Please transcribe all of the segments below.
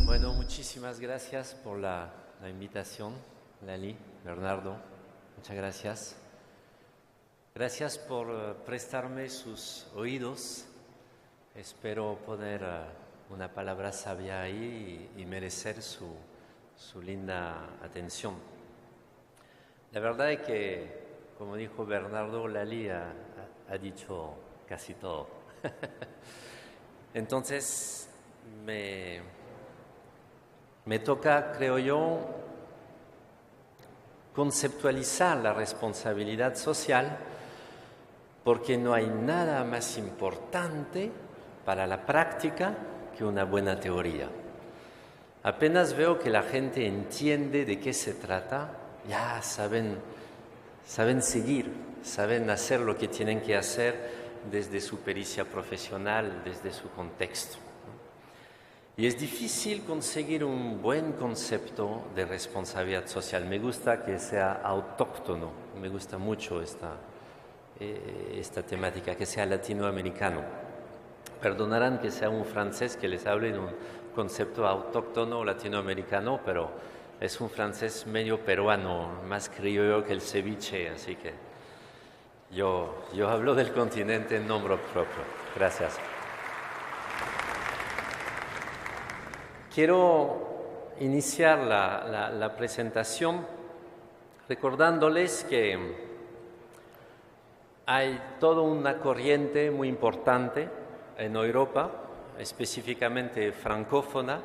Bueno, muchísimas gracias por la invitación, Lali, Bernardo, muchas gracias. Gracias por prestarme sus oídos. Espero poner una palabra sabia ahí y merecer su linda atención. La verdad es que, como dijo Bernardo, Lali ha dicho casi todo. Entonces, me toca, creo yo, conceptualizar la responsabilidad social, porque no hay nada más importante para la práctica que una buena teoría. Apenas veo que la gente entiende de qué se trata, ya saben seguir, saben hacer lo que tienen que hacer desde su pericia profesional, desde su contexto. Y es difícil conseguir un buen concepto de responsabilidad social. Me gusta que sea autóctono, me gusta mucho esta temática, que sea latinoamericano. Perdonarán que sea un francés que les hable de un concepto autóctono latinoamericano, pero es un francés medio peruano, más criollo que el ceviche, así que yo hablo del continente en nombre propio. Gracias. Quiero iniciar la presentación recordándoles que hay toda una corriente muy importante en Europa, específicamente francófona,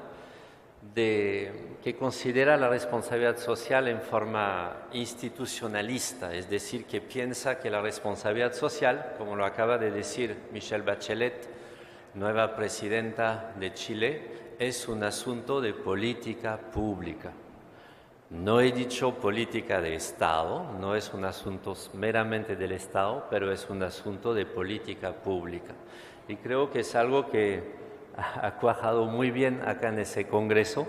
que considera la responsabilidad social en forma institucionalista, es decir, que piensa que la responsabilidad social, como lo acaba de decir Michelle Bachelet, nueva presidenta de Chile, es un asunto de política pública. No he dicho política de Estado, no es un asunto meramente del Estado, pero es un asunto de política pública. Y creo que es algo que ha cuajado muy bien acá en ese congreso.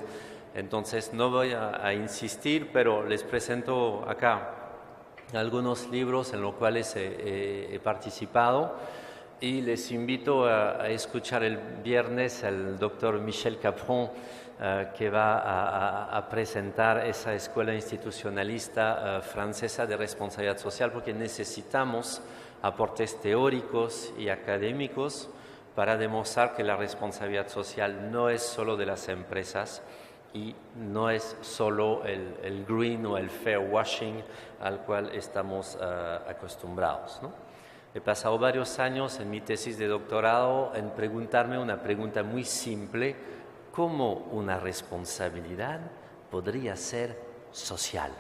Entonces no voy a insistir, pero les presento acá algunos libros en los cuales he participado. Y les invito a escuchar el viernes al doctor Michel Capron, que va a presentar esa escuela institucionalista francesa de responsabilidad social, porque necesitamos aportes teóricos y académicos para demostrar que la responsabilidad social no es solo de las empresas y no es solo el green o el fair washing al cual estamos acostumbrados, ¿no? He pasado varios años en mi tesis de doctorado en preguntarme una pregunta muy simple: ¿cómo una responsabilidad podría ser social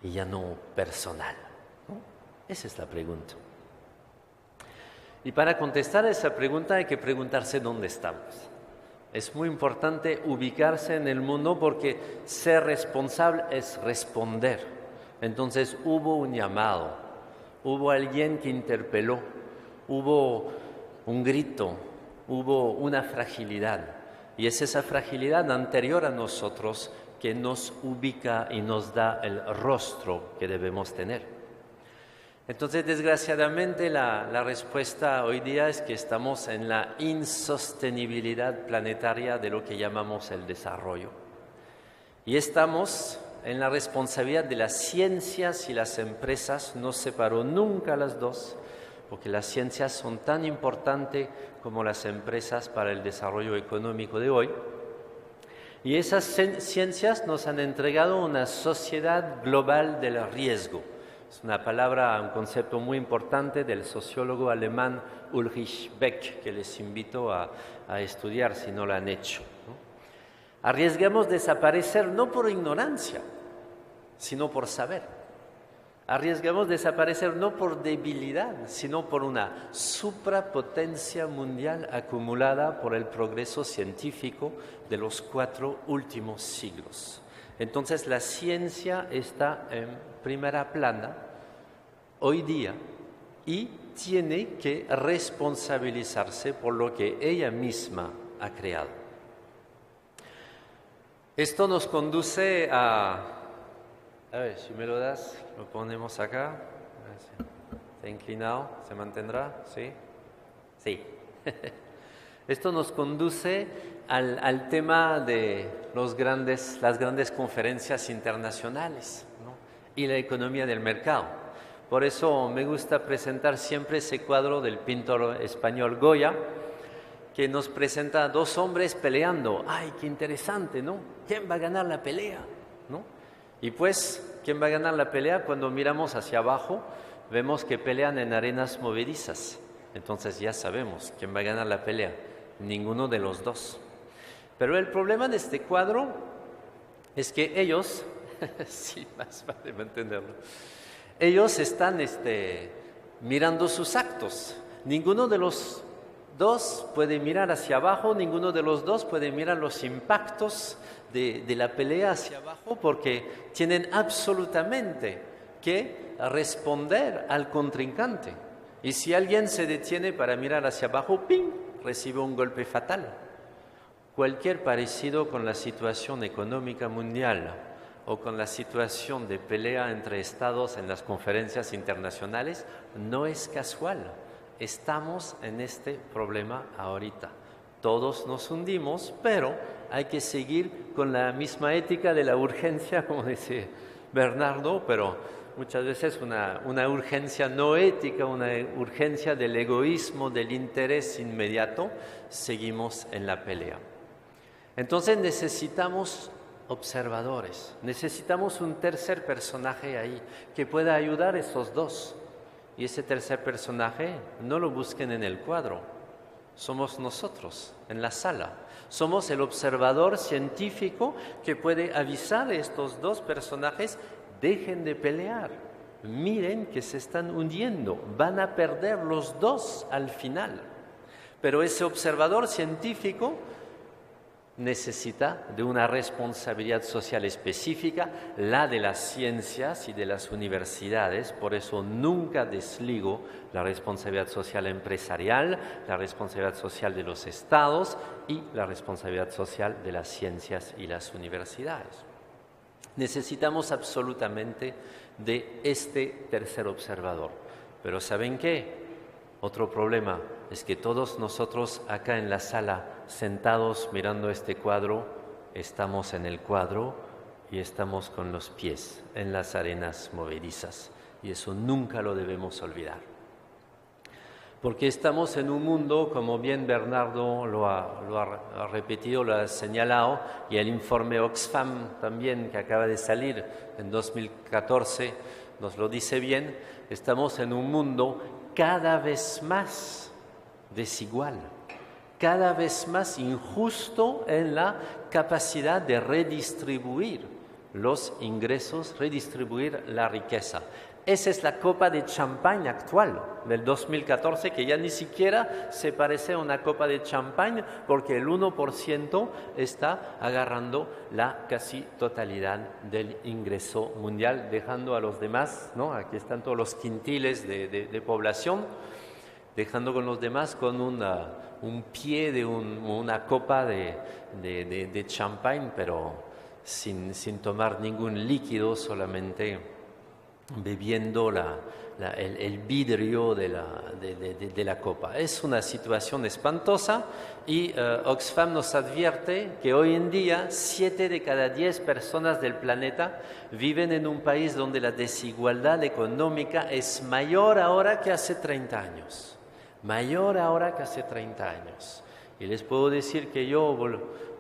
y ya no personal? ¿No? Esa es la pregunta. Y para contestar a esa pregunta hay que preguntarse dónde estamos. Es muy importante ubicarse en el mundo, porque ser responsable es responder. Entonces hubo un llamado. Hubo alguien que interpeló, hubo un grito, hubo una fragilidad. Y es esa fragilidad anterior a nosotros que nos ubica y nos da el rostro que debemos tener. Entonces, desgraciadamente, la respuesta hoy día es que estamos en la insostenibilidad planetaria de lo que llamamos el desarrollo. Y estamos en la responsabilidad de las ciencias y las empresas. No separó nunca las dos, porque las ciencias son tan importantes como las empresas para el desarrollo económico de hoy. Y esas ciencias nos han entregado una sociedad global del riesgo. Es una palabra, un concepto muy importante del sociólogo alemán Ulrich Beck, que les invito a estudiar si no lo han hecho, ¿no? Arriesgamos desaparecer no por ignorancia, sino por saber. Arriesgamos desaparecer no por debilidad, sino por una suprapotencia mundial acumulada por el progreso científico de los 4 últimos siglos. Entonces la ciencia está en primera plana hoy día y tiene que responsabilizarse por lo que ella misma ha creado. Esto nos conduce a ver, si me lo das, lo ponemos acá. Está inclinado, ¿se mantendrá? ¿Sí? Sí. Esto nos conduce al tema de las grandes conferencias internacionales, ¿no? Y la economía del mercado. Por eso me gusta presentar siempre ese cuadro del pintor español Goya, que nos presenta a dos hombres peleando. ¡Ay, qué interesante!, ¿no? ¿Quién va a ganar la pelea?, ¿no? Y pues, ¿quién va a ganar la pelea? Cuando miramos hacia abajo, vemos que pelean en arenas movedizas. Entonces ya sabemos quién va a ganar la pelea. Ninguno de los dos. Pero el problema de este cuadro es que ellos, sí, más vale entenderlo, ellos están mirando sus actos. Ninguno de los dos puede mirar hacia abajo, ninguno de los dos puede mirar los impactos de la pelea hacia abajo, porque tienen absolutamente que responder al contrincante. Y si alguien se detiene para mirar hacia abajo, ¡ping!, recibe un golpe fatal. Cualquier parecido con la situación económica mundial o con la situación de pelea entre estados en las conferencias internacionales no es casual. Estamos en este problema ahorita. Todos nos hundimos, pero hay que seguir con la misma ética de la urgencia, como dice Bernardo, pero muchas veces una urgencia no ética, una urgencia del egoísmo, del interés inmediato, seguimos en la pelea. Entonces necesitamos observadores, necesitamos un tercer personaje ahí que pueda ayudar a esos dos. Y ese tercer personaje no lo busquen en el cuadro, somos nosotros en la sala. Somos el observador científico que puede avisar a estos dos personajes: dejen de pelear, miren que se están hundiendo, van a perder los dos al final. Pero ese observador científico necesita de una responsabilidad social específica, la de las ciencias y de las universidades. Por eso nunca desligo la responsabilidad social empresarial, la responsabilidad social de los estados y la responsabilidad social de las ciencias y las universidades. Necesitamos absolutamente de este tercer observador. Pero ¿saben qué? Otro problema es que todos nosotros acá en la sala, sentados mirando este cuadro, estamos en el cuadro y estamos con los pies en las arenas movedizas. Y eso nunca lo debemos olvidar. Porque estamos en un mundo, como bien Bernardo lo ha repetido, lo ha señalado, y el informe Oxfam también, que acaba de salir en 2014, nos lo dice bien. Estamos en un mundo cada vez más desigual, cada vez más injusto en la capacidad de redistribuir los ingresos, redistribuir la riqueza. Esa es la copa de champán actual del 2014, que ya ni siquiera se parece a una copa de champán, porque el 1% está agarrando la casi totalidad del ingreso mundial, dejando a los demás, ¿no? Aquí están todos los quintiles de población, dejando con los demás con un pie de una copa de champán, pero sin tomar ningún líquido, solamente bebiendo el vidrio de la copa. Es una situación espantosa y Oxfam nos advierte que hoy en día 7 de cada 10 personas del planeta viven en un país donde la desigualdad económica es mayor ahora que hace 30 años. Mayor ahora que hace 30 años. Y les puedo decir que yo,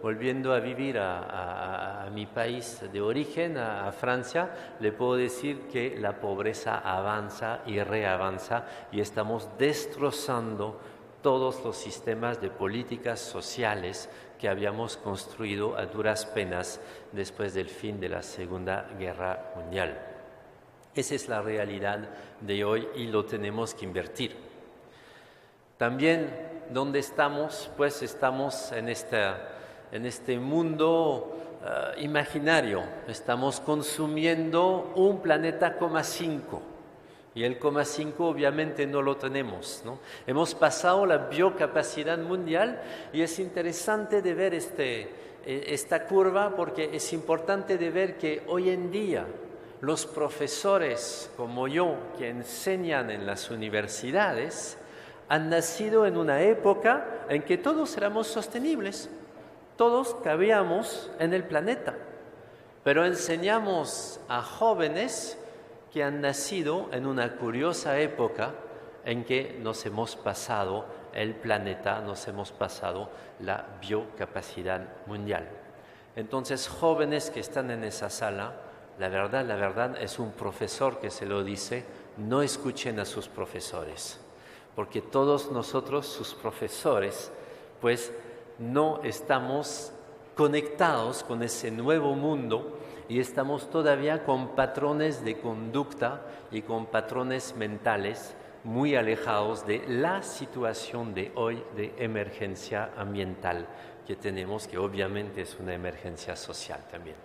volviendo a vivir a mi país de origen, a Francia, le puedo decir que la pobreza avanza y reavanza y estamos destrozando todos los sistemas de políticas sociales que habíamos construido a duras penas después del fin de la Segunda Guerra Mundial. Esa es la realidad de hoy y lo tenemos que invertir. También, ¿dónde estamos? Pues estamos en este mundo imaginario. Estamos consumiendo un planeta 5. Y el 5 obviamente no lo tenemos, ¿no? Hemos pasado la biocapacidad mundial y es interesante de ver esta curva, porque es importante de ver que hoy en día los profesores como yo que enseñan en las universidades han nacido en una época en que todos éramos sostenibles, todos cabíamos en el planeta, pero enseñamos a jóvenes que han nacido en una curiosa época en que nos hemos pasado el planeta, nos hemos pasado la biocapacidad mundial. Entonces, jóvenes que están en esa sala, la verdad es un profesor que se lo dice, no escuchen a sus profesores, porque todos nosotros, sus profesores, pues no estamos conectados con ese nuevo mundo y estamos todavía con patrones de conducta y con patrones mentales muy alejados de la situación de hoy de emergencia ambiental que tenemos, que obviamente es una emergencia social también.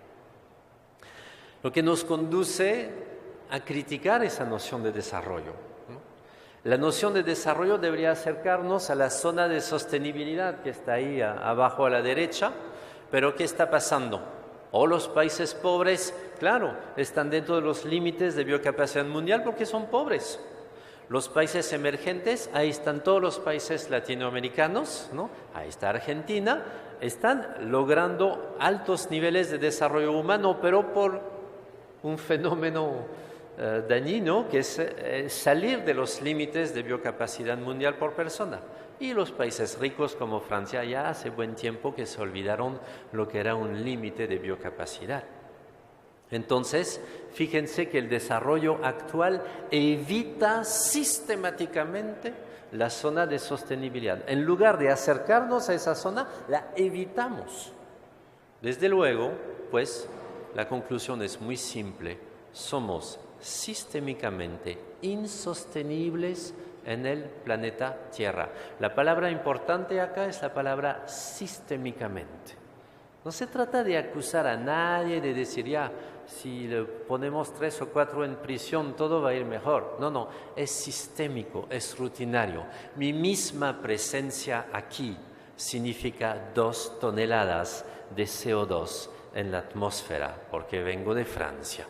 Lo que nos conduce a criticar esa noción de desarrollo, ¿no? La noción de desarrollo debería acercarnos a la zona de sostenibilidad que está ahí abajo a la derecha, pero ¿qué está pasando? O los países pobres, claro, están dentro de los límites de biocapacidad mundial porque son pobres. Los países emergentes, ahí están todos los países latinoamericanos, ¿no? Ahí está Argentina, están logrando altos niveles de desarrollo humano, pero por un fenómeno dañino que es salir de los límites de biocapacidad mundial por persona. Y los países ricos como Francia ya hace buen tiempo que se olvidaron lo que era un límite de biocapacidad. Entonces, fíjense que el desarrollo actual evita sistemáticamente la zona de sostenibilidad. En lugar de acercarnos a esa zona, la evitamos. Desde luego, pues, la conclusión es muy simple. Somos sistémicamente insostenibles en el planeta Tierra. La palabra importante acá es la palabra sistémicamente. No se trata de acusar a nadie, de decir ya, si le ponemos 3 o 4 en prisión todo va a ir mejor. No, es sistémico, es rutinario. Mi misma presencia aquí significa 2 toneladas de CO2 en la atmósfera, porque vengo de Francia,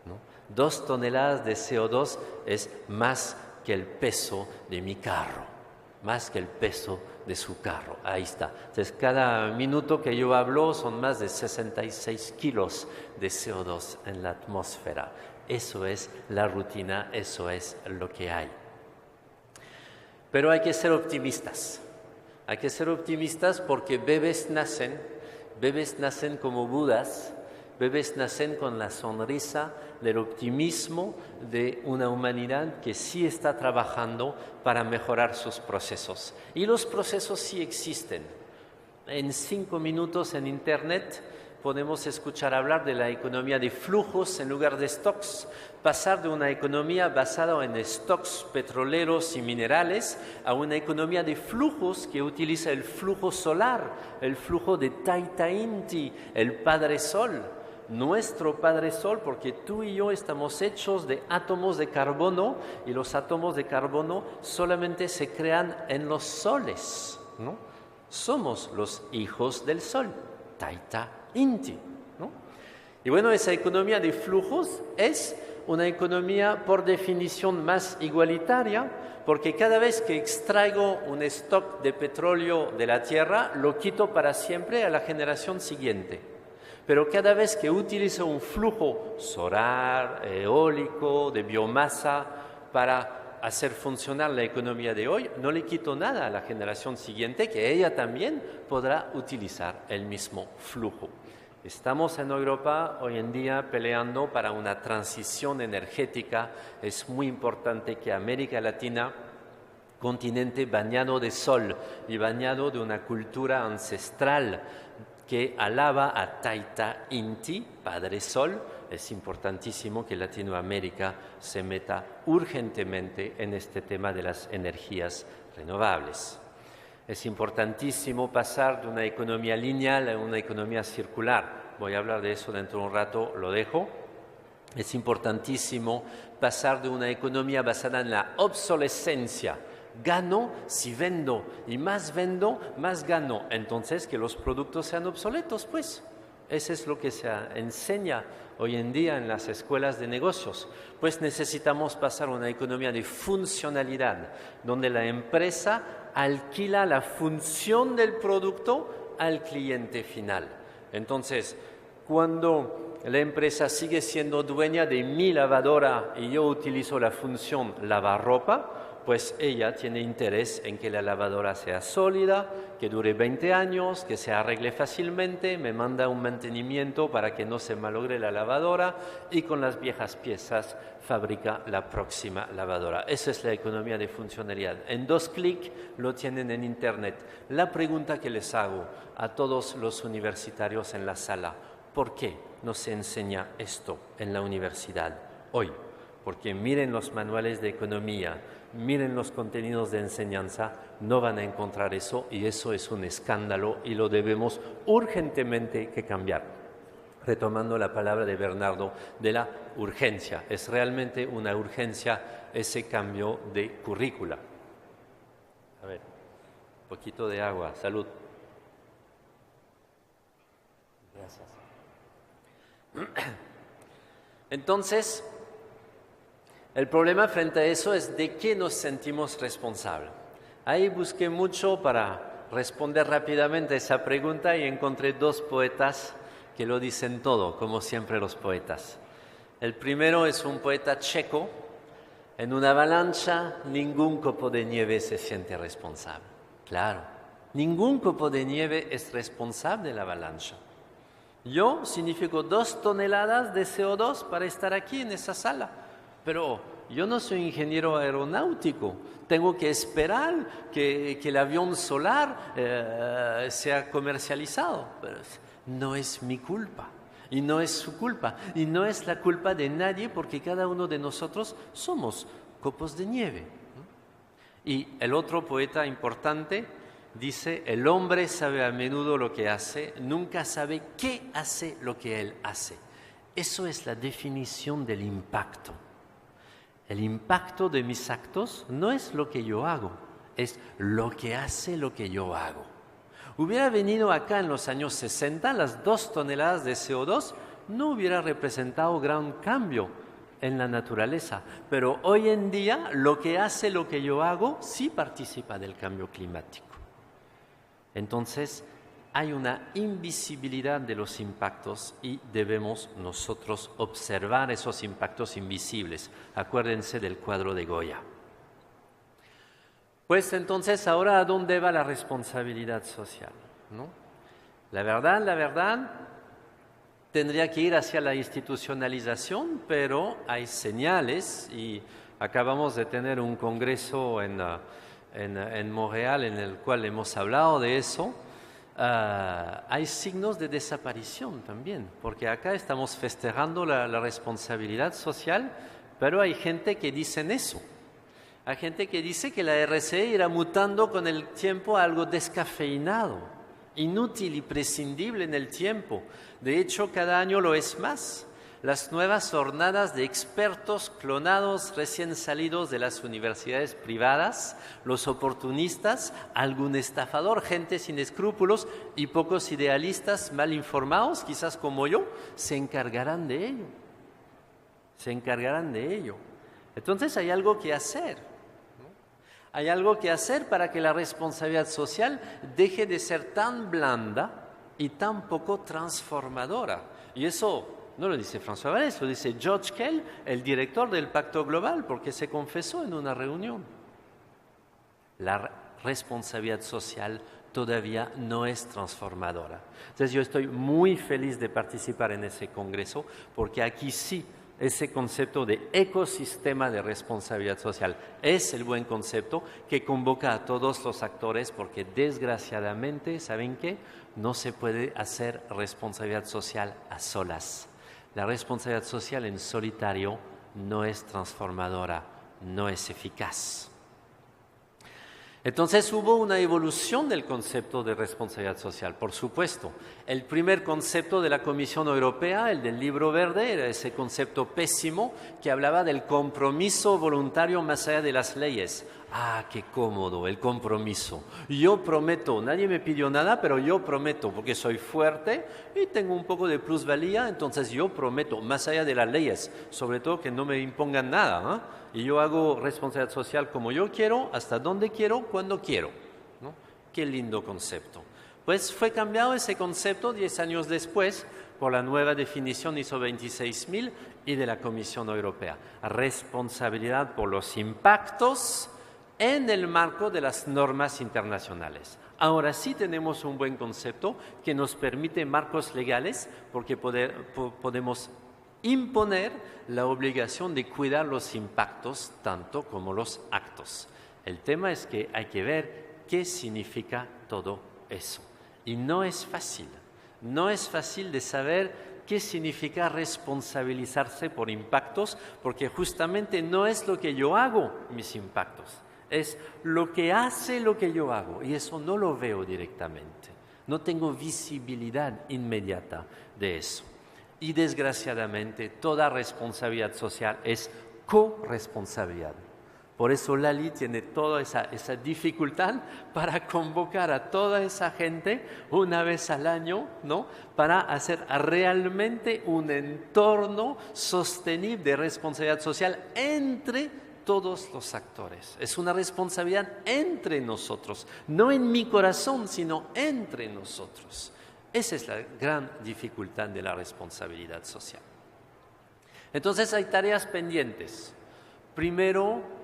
¿no? 2 toneladas de CO2 es más que el peso de mi carro, más que el peso de su carro. Ahí está. Entonces, cada minuto que yo hablo son más de 66 kilos de CO2 en la atmósfera. Eso es la rutina, eso es lo que hay. Pero hay que ser optimistas. Hay que ser optimistas porque bebés nacen como Budas, bebés nacen con la sonrisa del optimismo de una humanidad que sí está trabajando para mejorar sus procesos. Y los procesos sí existen. En 5 minutos en Internet podemos escuchar hablar de la economía de flujos en lugar de stocks, pasar de una economía basada en stocks petroleros y minerales a una economía de flujos que utiliza el flujo solar, el flujo de Taita Inti, el Padre Sol. Nuestro Padre Sol, porque tú y yo estamos hechos de átomos de carbono y los átomos de carbono solamente se crean en los soles, ¿no? Somos los hijos del Sol, Taita Inti, ¿no? Y bueno, esa economía de flujos es una economía por definición más igualitaria, porque cada vez que extraigo un stock de petróleo de la tierra, lo quito para siempre a la generación siguiente. Pero cada vez que utilizo un flujo solar, eólico, de biomasa para hacer funcionar la economía de hoy, no le quito nada a la generación siguiente, que ella también podrá utilizar el mismo flujo. Estamos en Europa hoy en día peleando para una transición energética. Es muy importante que América Latina, continente bañado de sol y bañado de una cultura ancestral, que alaba a Taita Inti, Padre Sol, es importantísimo que Latinoamérica se meta urgentemente en este tema de las energías renovables. Es importantísimo pasar de una economía lineal a una economía circular. Voy a hablar de eso dentro de un rato, lo dejo. Es importantísimo pasar de una economía basada en la obsolescencia. Gano si vendo y más vendo, más gano. Entonces que los productos sean obsoletos, pues. Eso es lo que se enseña hoy en día en las escuelas de negocios. Pues necesitamos pasar a una economía de funcionalidad, donde la empresa alquila la función del producto al cliente final. Entonces, cuando la empresa sigue siendo dueña de mi lavadora y yo utilizo la función lavarropa, pues ella tiene interés en que la lavadora sea sólida, que dure 20 años, que se arregle fácilmente, me manda un mantenimiento para que no se malogre la lavadora y con las viejas piezas fabrica la próxima lavadora. Esa es la economía de funcionalidad. En 2 clics lo tienen en Internet. La pregunta que les hago a todos los universitarios en la sala: ¿por qué no se enseña esto en la universidad hoy? Porque miren los manuales de economía, miren los contenidos de enseñanza, no van a encontrar eso y eso es un escándalo y lo debemos urgentemente que cambiar. Retomando la palabra de Bernardo de la urgencia, es realmente una urgencia ese cambio de currícula. A ver, un poquito de agua, salud. Gracias. Entonces, el problema frente a eso es de qué nos sentimos responsables. Ahí busqué mucho para responder rápidamente a esa pregunta y encontré 2 poetas que lo dicen todo, como siempre los poetas. El primero es un poeta checo: en una avalancha ningún copo de nieve se siente responsable. Claro, ningún copo de nieve es responsable de la avalancha. Yo significo 2 toneladas de CO2 para estar aquí en esa sala. Pero yo no soy ingeniero aeronáutico, tengo que esperar que el avión solar sea comercializado. Pero no es mi culpa y no es su culpa y no es la culpa de nadie, porque cada uno de nosotros somos copos de nieve. Y el otro poeta importante dice: el hombre sabe a menudo lo que hace, nunca sabe qué hace lo que él hace. Eso es la definición del impacto. El impacto de mis actos no es lo que yo hago, es lo que hace lo que yo hago. Hubiera venido acá en los años 60, las 2 toneladas de CO2 no hubiera representado gran cambio en la naturaleza. Pero hoy en día lo que hace lo que yo hago sí participa del cambio climático. Entonces, hay una invisibilidad de los impactos y debemos nosotros observar esos impactos invisibles. Acuérdense del cuadro de Goya. Pues entonces, ahora, ¿a dónde va la responsabilidad social? ¿No? La verdad, tendría que ir hacia la institucionalización, pero hay señales y acabamos de tener un congreso en Montreal en el cual hemos hablado de eso. Hay signos de desaparición también, porque acá estamos festejando la responsabilidad social, pero hay gente que dice eso. Hay gente que dice que la RSE irá mutando con el tiempo a algo descafeinado, inútil y prescindible en el tiempo. De hecho, cada año lo es más. Las nuevas jornadas de expertos clonados recién salidos de las universidades privadas, los oportunistas, algún estafador, gente sin escrúpulos y pocos idealistas mal informados, quizás como yo, se encargarán de ello. Se encargarán de ello. Entonces hay algo que hacer, ¿no? Hay algo que hacer para que la responsabilidad social deje de ser tan blanda y tan poco transformadora. Y eso no lo dice François Vallès, lo dice George Kell, el director del Pacto Global, porque se confesó en una reunión. La responsabilidad social todavía no es transformadora. Entonces yo estoy muy feliz de participar en ese congreso, porque aquí sí, ese concepto de ecosistema de responsabilidad social es el buen concepto que convoca a todos los actores, porque desgraciadamente, ¿saben qué? No se puede hacer responsabilidad social a solas. La responsabilidad social en solitario no es transformadora, no es eficaz. Entonces hubo una evolución del concepto de responsabilidad social, por supuesto. El primer concepto de la Comisión Europea, el del Libro Verde, era ese concepto pésimo que hablaba del compromiso voluntario más allá de las leyes. Ah, qué cómodo, el compromiso. Yo prometo, nadie me pidió nada, pero yo prometo, porque soy fuerte y tengo un poco de plusvalía, entonces yo prometo, más allá de las leyes, sobre todo que no me impongan nada, ¿eh? Y yo hago responsabilidad social como yo quiero, hasta donde quiero, cuando quiero, ¿no? Qué lindo concepto. Pues fue cambiado ese concepto 10 años después por la nueva definición ISO 26000 y de la Comisión Europea. Responsabilidad por los impactos en el marco de las normas internacionales. Ahora sí tenemos un buen concepto que nos permite marcos legales porque podemos imponer la obligación de cuidar los impactos tanto como los actos. El tema es que hay que ver qué significa todo eso. Y no es fácil. No es fácil de saber qué significa responsabilizarse por impactos, porque justamente no es lo que yo hago, mis impactos, es lo que hace lo que yo hago, y eso no lo veo directamente. No tengo visibilidad inmediata de eso. Y desgraciadamente, toda responsabilidad social es corresponsabilidad. Por eso Lali tiene toda esa dificultad para convocar a toda esa gente una vez al año, ¿no? Para hacer realmente un entorno sostenible de responsabilidad social entre todos los actores. Es una responsabilidad entre nosotros, no en mi corazón, sino entre nosotros. Esa es la gran dificultad de la responsabilidad social. Entonces hay tareas pendientes. Primero,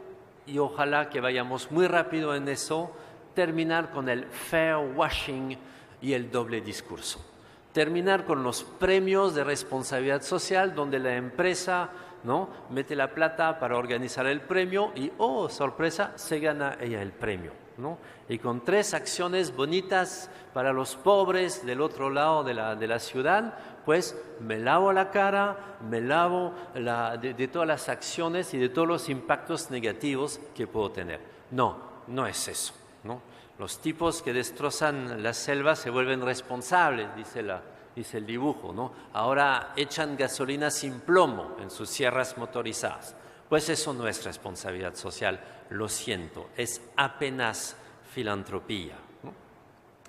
y ojalá que vayamos muy rápido en eso, terminar con el fair washing y el doble discurso. Terminar con los premios de responsabilidad social, donde la empresa, ¿no?, mete la plata para organizar el premio y, oh, sorpresa, se gana ella el premio, ¿no? Y con 3 acciones bonitas para los pobres del otro lado de la ciudad, pues me lavo la cara, me lavo de todas las acciones y de todos los impactos negativos que puedo tener. No, no es eso, ¿no? Los tipos que destrozan la selva se vuelven responsables, dice el dibujo, ¿no? Ahora echan gasolina sin plomo en sus sierras motorizadas. Pues eso no es responsabilidad social, lo siento, es apenas filantropía, ¿no?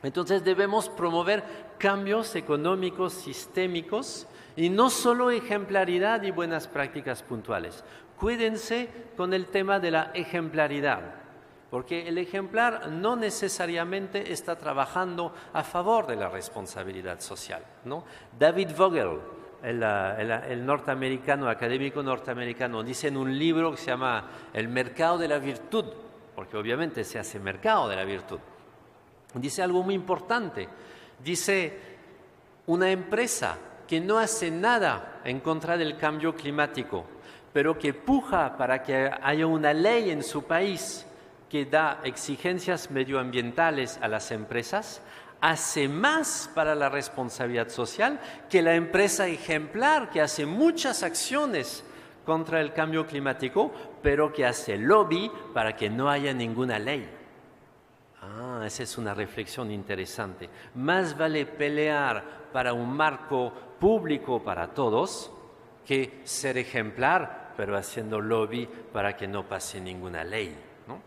Entonces debemos promover cambios económicos sistémicos y no solo ejemplaridad y buenas prácticas puntuales. Cuídense con el tema de la ejemplaridad, porque el ejemplar no necesariamente está trabajando a favor de la responsabilidad social, ¿no? David Vogel, el norteamericano, académico norteamericano, dice en un libro que se llama El mercado de la virtud, porque obviamente se hace mercado de la virtud. Dice algo muy importante. Dice, una empresa que no hace nada en contra del cambio climático, pero que puja para que haya una ley en su país que da exigencias medioambientales a las empresas, hace más para la responsabilidad social que la empresa ejemplar que hace muchas acciones contra el cambio climático, pero que hace lobby para que no haya ninguna ley. Esa es una reflexión interesante. Más vale pelear para un marco público para todos que ser ejemplar, pero haciendo lobby para que no pase ninguna ley, ¿no?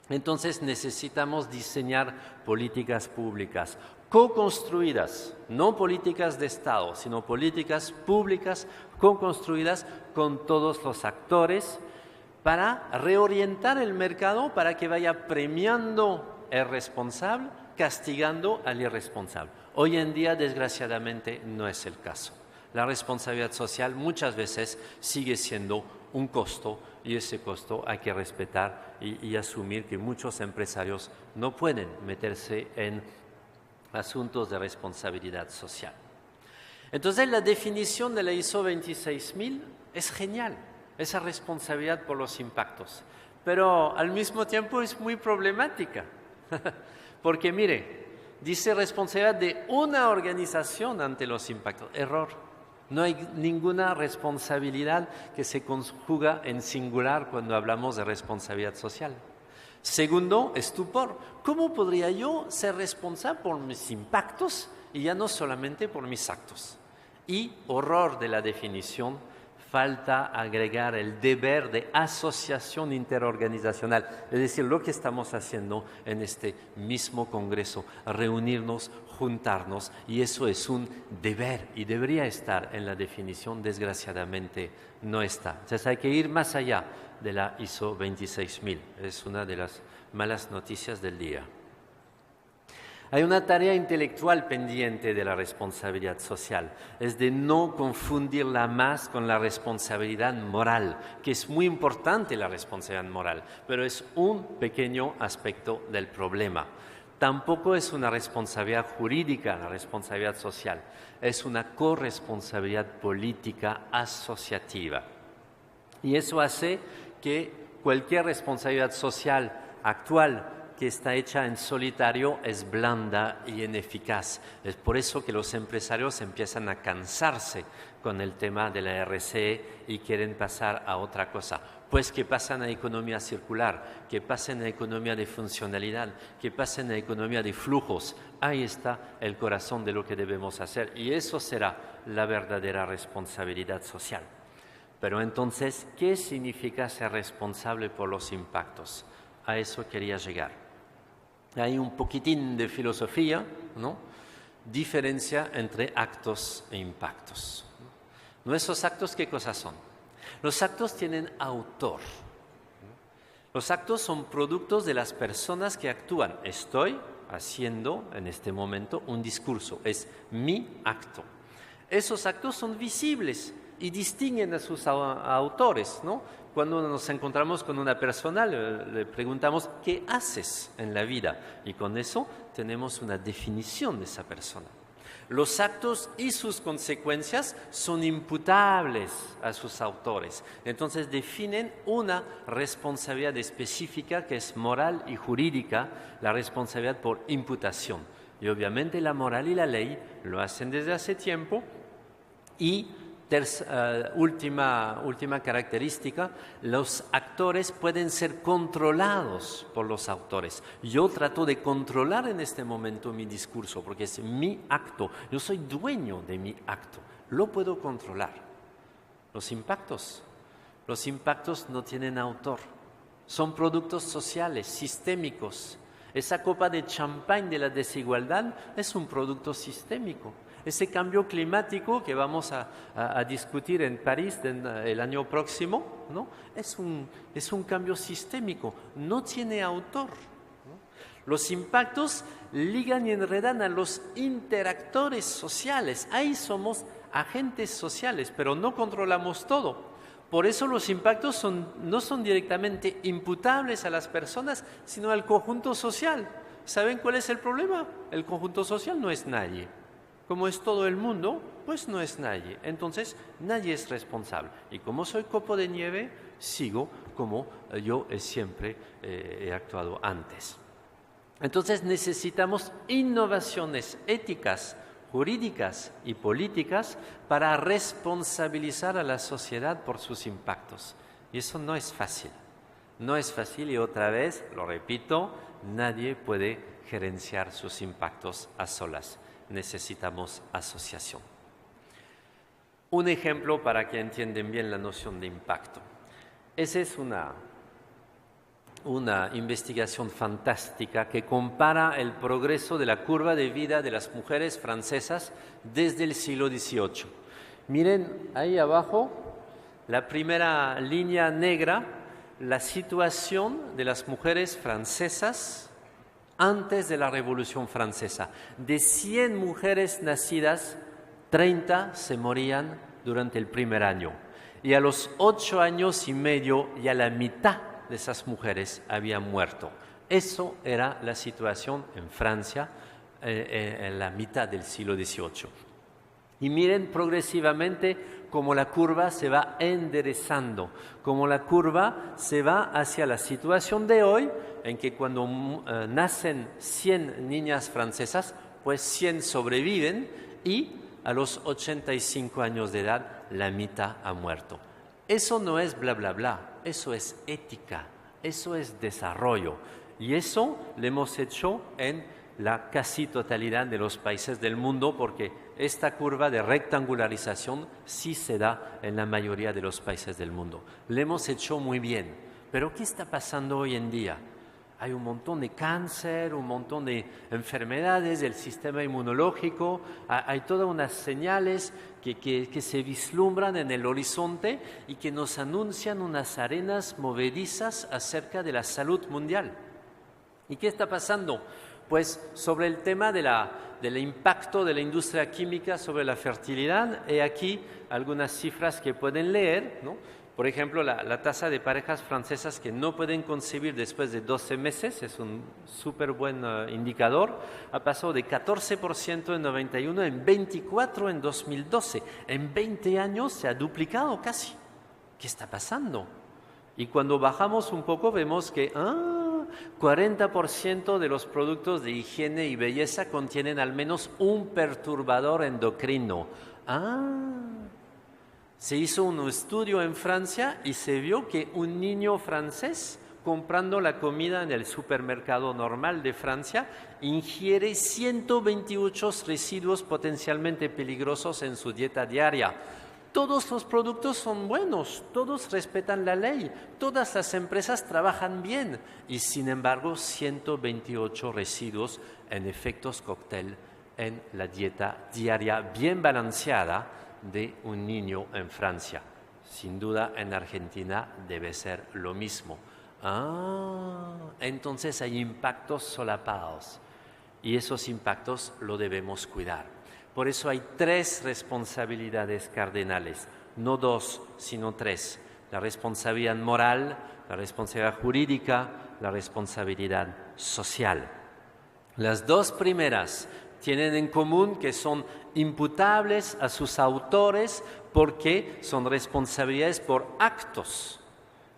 Entonces necesitamos diseñar políticas públicas co-construidas, no políticas de Estado, sino políticas públicas co-construidas con todos los actores para reorientar el mercado para que vaya premiando el responsable, castigando al irresponsable. Hoy en día, desgraciadamente, no es el caso. La responsabilidad social muchas veces sigue siendo un costo y ese costo hay que respetar y asumir que muchos empresarios no pueden meterse en asuntos de responsabilidad social. Entonces, la definición de la ISO 26000 es genial, esa responsabilidad por los impactos, pero al mismo tiempo es muy problemática. Porque mire, dice responsabilidad de una organización ante los impactos. Error. No hay ninguna responsabilidad que se conjuga en singular cuando hablamos de responsabilidad social. Segundo, estupor. ¿Cómo podría yo ser responsable por mis impactos y ya no solamente por mis actos? Y horror de la definición, falta agregar el deber de asociación interorganizacional, es decir, lo que estamos haciendo en este mismo congreso, reunirnos, juntarnos, y eso es un deber y debería estar en la definición, desgraciadamente no está. Entonces hay que ir más allá de la ISO 26000, es una de las malas noticias del día. Hay una tarea intelectual pendiente de la responsabilidad social, es de no confundirla más con la responsabilidad moral, que es muy importante la responsabilidad moral, pero es un pequeño aspecto del problema. Tampoco es una responsabilidad jurídica la responsabilidad social, es una corresponsabilidad política asociativa. Y eso hace que cualquier responsabilidad social actual que está hecha en solitario es blanda y ineficaz. Es por eso que los empresarios empiezan a cansarse con el tema de la RSE y quieren pasar a otra cosa. Pues que pasen a economía circular, que pasen a economía de funcionalidad, que pasen a economía de flujos. Ahí está el corazón de lo que debemos hacer y eso será la verdadera responsabilidad social. Pero entonces, ¿qué significa ser responsable por los impactos? A eso quería llegar. Hay un poquitín de filosofía, ¿no? Diferencia entre actos e impactos. ¿Nuestros actos qué cosas son? Los actos tienen autor. Los actos son productos de las personas que actúan. Estoy haciendo en este momento un discurso, es mi acto. Esos actos son visibles y distinguen a sus autores, ¿no? Cuando nos encontramos con una persona, le preguntamos, ¿qué haces en la vida? Y con eso tenemos una definición de esa persona. Los actos y sus consecuencias son imputables a sus autores. Entonces definen una responsabilidad específica que es moral y jurídica, la responsabilidad por imputación. Y obviamente la moral y la ley lo hacen desde hace tiempo. Y última característica, los actores pueden ser controlados por los autores. Yo trato de controlar en este momento mi discurso porque es mi acto. Yo soy dueño de mi acto. Lo puedo controlar. Los impactos no tienen autor. Son productos sociales, sistémicos. Esa copa de champán de la desigualdad es un producto sistémico. Ese cambio climático que vamos a discutir en París el año próximo, ¿no? es un cambio sistémico, no tiene autor, ¿no? Los impactos ligan y enredan a los interactores sociales. Ahí somos agentes sociales, pero no controlamos todo. Por eso los impactos no son directamente imputables a las personas, sino al conjunto social. ¿Saben cuál es el problema? El conjunto social no es nadie. Como es todo el mundo, pues no es nadie. Entonces, nadie es responsable. Y como soy copo de nieve, sigo como yo siempre he actuado antes. Entonces, necesitamos innovaciones éticas, jurídicas y políticas para responsabilizar a la sociedad por sus impactos. Y eso no es fácil. No es fácil y otra vez, lo repito, nadie puede gerenciar sus impactos a solas. Necesitamos asociación. Un ejemplo para que entiendan bien la noción de impacto. Esa es una investigación fantástica que compara el progreso de la curva de vida de las mujeres francesas desde el siglo XVIII. Miren ahí abajo, la primera línea negra, la situación de las mujeres francesas antes de la Revolución Francesa. De 100 mujeres nacidas, 30 se morían durante el primer año. Y a los 8 años y medio, ya la mitad de esas mujeres habían muerto. Eso era la situación en Francia en la mitad del siglo XVIII. Y miren progresivamente cómo la curva se va enderezando, cómo la curva se va hacia la situación de hoy, en que cuando nacen 100 niñas francesas, pues 100 sobreviven y a los 85 años de edad la mitad ha muerto. Eso no es bla, bla, bla, eso es ética, eso es desarrollo. Y eso lo hemos hecho en la casi totalidad de los países del mundo, porque esta curva de rectangularización sí se da en la mayoría de los países del mundo. Lo hemos hecho muy bien, pero ¿qué está pasando hoy en día? Hay un montón de cáncer, un montón de enfermedades del sistema inmunológico, hay todas unas señales que se vislumbran en el horizonte y que nos anuncian unas arenas movedizas acerca de la salud mundial. ¿Y qué está pasando? Pues sobre el tema del impacto de la industria química sobre la fertilidad, he aquí algunas cifras que pueden leer, ¿no? Por ejemplo, la tasa de parejas francesas que no pueden concebir después de 12 meses, es un súper buen indicador, ha pasado de 14% en 91 en 24% en 2012. En 20 años se ha duplicado casi. ¿Qué está pasando? Y cuando bajamos un poco vemos que 40% de los productos de higiene y belleza contienen al menos un perturbador endocrino. Se hizo un estudio en Francia y se vio que un niño francés comprando la comida en el supermercado normal de Francia ingiere 128 residuos potencialmente peligrosos en su dieta diaria. Todos los productos son buenos, todos respetan la ley, todas las empresas trabajan bien y sin embargo 128 residuos en efectos cóctel en la dieta diaria bien balanceada de un niño en Francia. Sin duda en Argentina debe ser lo mismo. Entonces hay impactos solapados y esos impactos lo debemos cuidar. Por eso hay 3 responsabilidades cardinales, no 2, sino 3. La responsabilidad moral, la responsabilidad jurídica, la responsabilidad social. Las 2 primeras tienen en común que son imputables a sus autores porque son responsabilidades por actos.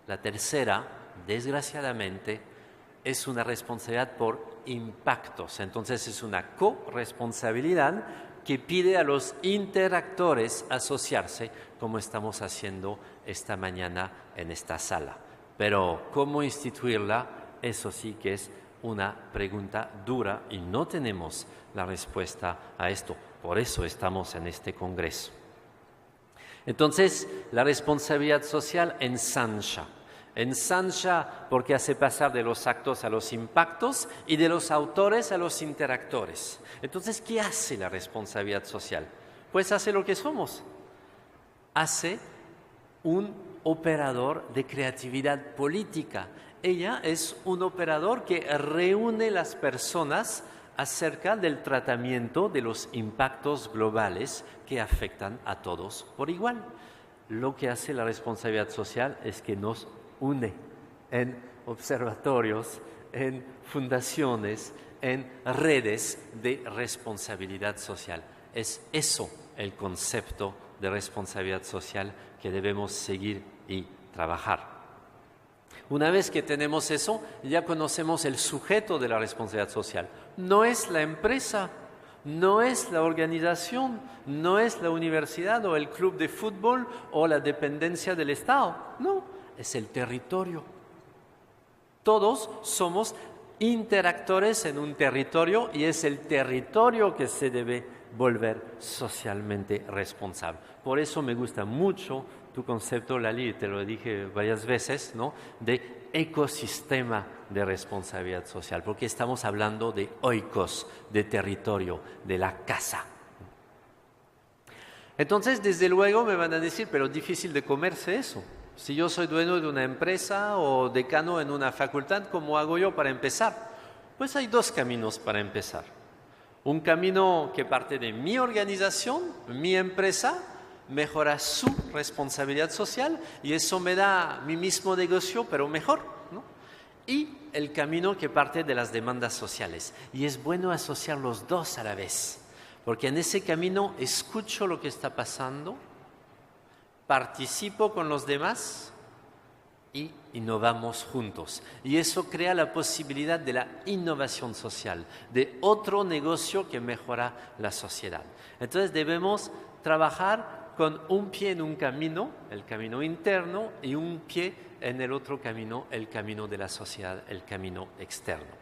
La tercera, desgraciadamente, es una responsabilidad por impactos. Entonces es una corresponsabilidad que pide a los interactores asociarse, como estamos haciendo esta mañana en esta sala. Pero ¿cómo instituirla? Eso sí que es una pregunta dura y no tenemos la respuesta a esto. Por eso estamos en este congreso. Entonces, la responsabilidad social ensancha. Ensancha porque hace pasar de los actos a los impactos y de los autores a los interactores. Entonces, ¿qué hace la responsabilidad social? Pues hace lo que somos. Hace un operador de creatividad política. Ella es un operador que reúne las personas acerca del tratamiento de los impactos globales que afectan a todos por igual. Lo que hace la responsabilidad social es que nos une en observatorios, en fundaciones, en redes de responsabilidad social. Es eso el concepto de responsabilidad social que debemos seguir y trabajar. Una vez que tenemos eso, ya conocemos el sujeto de la responsabilidad social. No es la empresa, no es la organización, no es la universidad o el club de fútbol o la dependencia del Estado. No, es el territorio. Todos somos interactores en un territorio y es el territorio que se debe volver socialmente responsable. Por eso me gusta mucho tu concepto, Lali, te lo dije varias veces, ¿no?, de ecosistema de responsabilidad social, porque estamos hablando de oikos, de territorio, de la casa. Entonces, desde luego me van a decir, pero es difícil de comerse eso. Si yo soy dueño de una empresa o decano en una facultad, ¿cómo hago yo para empezar? Pues hay 2 caminos para empezar. Un camino que parte de mi organización, mi empresa, mejora su responsabilidad social y eso me da mi mismo negocio, pero mejor, ¿no? Y el camino que parte de las demandas sociales. Y es bueno asociar los 2 a la vez, porque en ese camino escucho lo que está pasando, participo con los demás y innovamos juntos. Y eso crea la posibilidad de la innovación social, de otro negocio que mejora la sociedad. Entonces debemos trabajar con un pie en un camino, el camino interno, y un pie en el otro camino, el camino de la sociedad, el camino externo.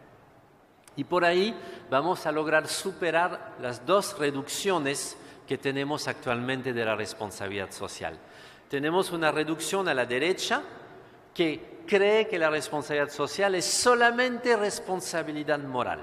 Y por ahí vamos a lograr superar las dos reducciones que tenemos actualmente de la responsabilidad social. Tenemos una reducción a la derecha que cree que la responsabilidad social es solamente responsabilidad moral.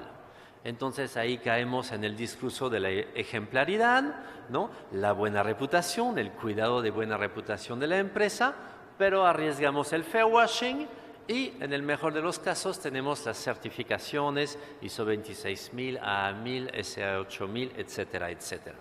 Entonces ahí caemos en el discurso de la ejemplaridad, ¿no? La buena reputación, el cuidado de buena reputación de la empresa, pero arriesgamos el fairwashing y en el mejor de los casos tenemos las certificaciones ISO 26000, AA1000, SA8000, etcétera, etcétera.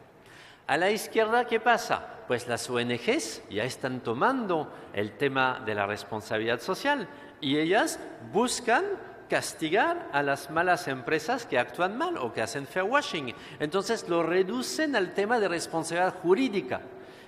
A la izquierda, ¿qué pasa? Pues las ONGs ya están tomando el tema de la responsabilidad social y ellas buscan castigar a las malas empresas que actúan mal o que hacen fairwashing. Entonces lo reducen al tema de responsabilidad jurídica.